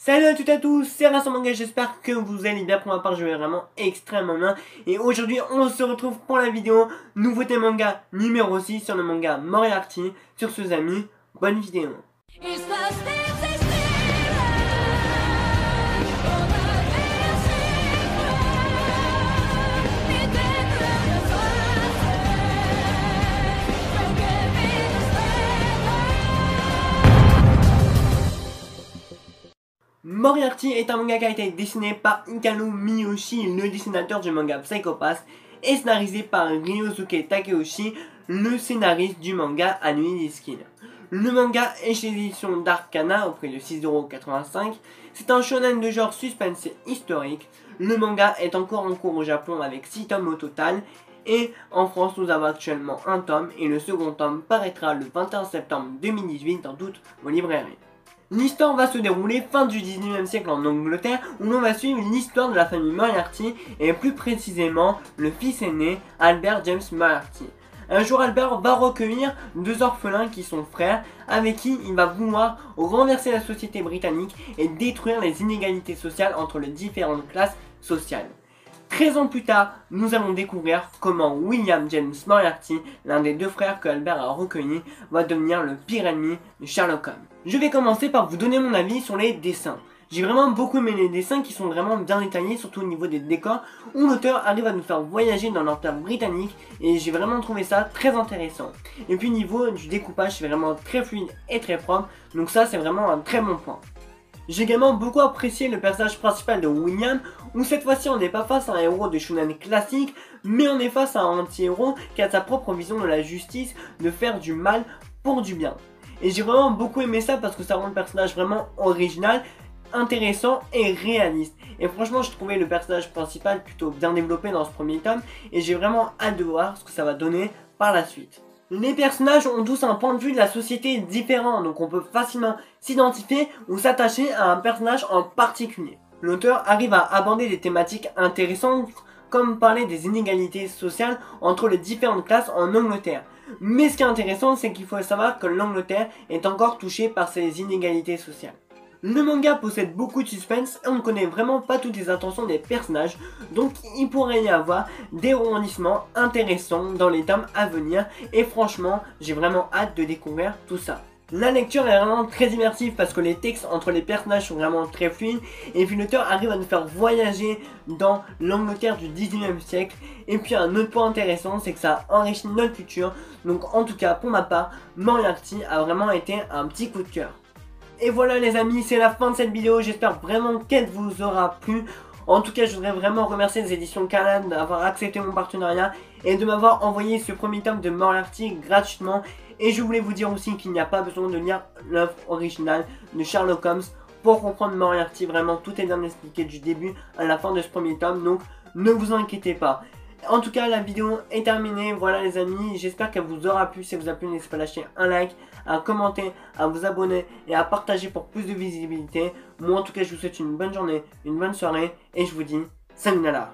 Salut à toutes et à tous, c'est Rasson Manga, j'espère que vous allez bien. Pour ma part, je vais vraiment extrêmement bien. Et aujourd'hui, on se retrouve pour la vidéo nouveauté manga numéro 6 sur le manga Moriarty. Sur ce, amis, bonne vidéo. Moriarty est un manga qui a été dessiné par Ikano Miyoshi, le dessinateur du manga Psycho Pass, et scénarisé par Ryosuke Takeyoshi, le scénariste du manga Anui Diskin. Le manga est chez l'édition d'Arcana au prix de 6,85 €. C'est un shonen de genre suspense et historique. Le manga est encore en cours au Japon avec 6 tomes au total. Et en France, nous avons actuellement un tome et le second tome paraîtra le 21 septembre 2018 dans toutes vos librairies. L'histoire va se dérouler fin du 19e siècle en Angleterre, où l'on va suivre l'histoire de la famille Moriarty et plus précisément le fils aîné Albert James Moriarty. Un jour, Albert va recueillir 2 orphelins qui sont frères, avec qui il va vouloir renverser la société britannique et détruire les inégalités sociales entre les différentes classes sociales. 13 ans plus tard, nous allons découvrir comment William James Moriarty, l'un des 2 frères que Albert a recueillis, va devenir le pire ennemi de Sherlock Holmes. Je vais commencer par vous donner mon avis sur les dessins. J'ai vraiment beaucoup aimé les dessins qui sont vraiment bien détaillés, surtout au niveau des décors, où l'auteur arrive à nous faire voyager dans l'Empire britannique, et j'ai vraiment trouvé ça très intéressant. Et puis niveau du découpage, c'est vraiment très fluide et très propre, donc ça c'est vraiment un très bon point. J'ai également beaucoup apprécié le personnage principal de William, où cette fois-ci on n'est pas face à un héros de shonen classique, mais on est face à un anti-héros qui a sa propre vision de la justice, de faire du mal pour du bien. Et j'ai vraiment beaucoup aimé ça parce que ça rend le personnage vraiment original, intéressant et réaliste. Et franchement, je trouvais le personnage principal plutôt bien développé dans ce premier tome, et j'ai vraiment hâte de voir ce que ça va donner par la suite. Les personnages ont tous un point de vue de la société différent, donc on peut facilement s'identifier ou s'attacher à un personnage en particulier. L'auteur arrive à aborder des thématiques intéressantes, comme parler des inégalités sociales entre les différentes classes en Angleterre. Mais ce qui est intéressant, c'est qu'il faut savoir que l'Angleterre est encore touchée par ces inégalités sociales. Le manga possède beaucoup de suspense et on ne connaît vraiment pas toutes les intentions des personnages, donc il pourrait y avoir des rebondissements intéressants dans les tomes à venir, et franchement j'ai vraiment hâte de découvrir tout ça. La lecture est vraiment très immersive parce que les textes entre les personnages sont vraiment très fluides, et puis l'auteur arrive à nous faire voyager dans l'Angleterre du 19e siècle. Et puis un autre point intéressant, c'est que ça enrichit notre culture, donc en tout cas pour ma part, Moriarty a vraiment été un petit coup de cœur. Et voilà les amis, c'est la fin de cette vidéo, j'espère vraiment qu'elle vous aura plu. En tout cas, je voudrais vraiment remercier les éditions Calan d'avoir accepté mon partenariat et de m'avoir envoyé ce premier tome de Moriarty gratuitement. Et je voulais vous dire aussi qu'il n'y a pas besoin de lire l'œuvre originale de Sherlock Holmes pour comprendre Moriarty. Vraiment, tout est bien expliqué du début à la fin de ce premier tome, donc ne vous inquiétez pas. En tout cas, la vidéo est terminée. Voilà les amis, j'espère qu'elle vous aura plu. Si elle vous a plu, n'hésitez pas à lâcher un like, à commenter, à vous abonner et à partager pour plus de visibilité. Moi en tout cas, je vous souhaite une bonne journée, une bonne soirée et je vous dis salut Nala.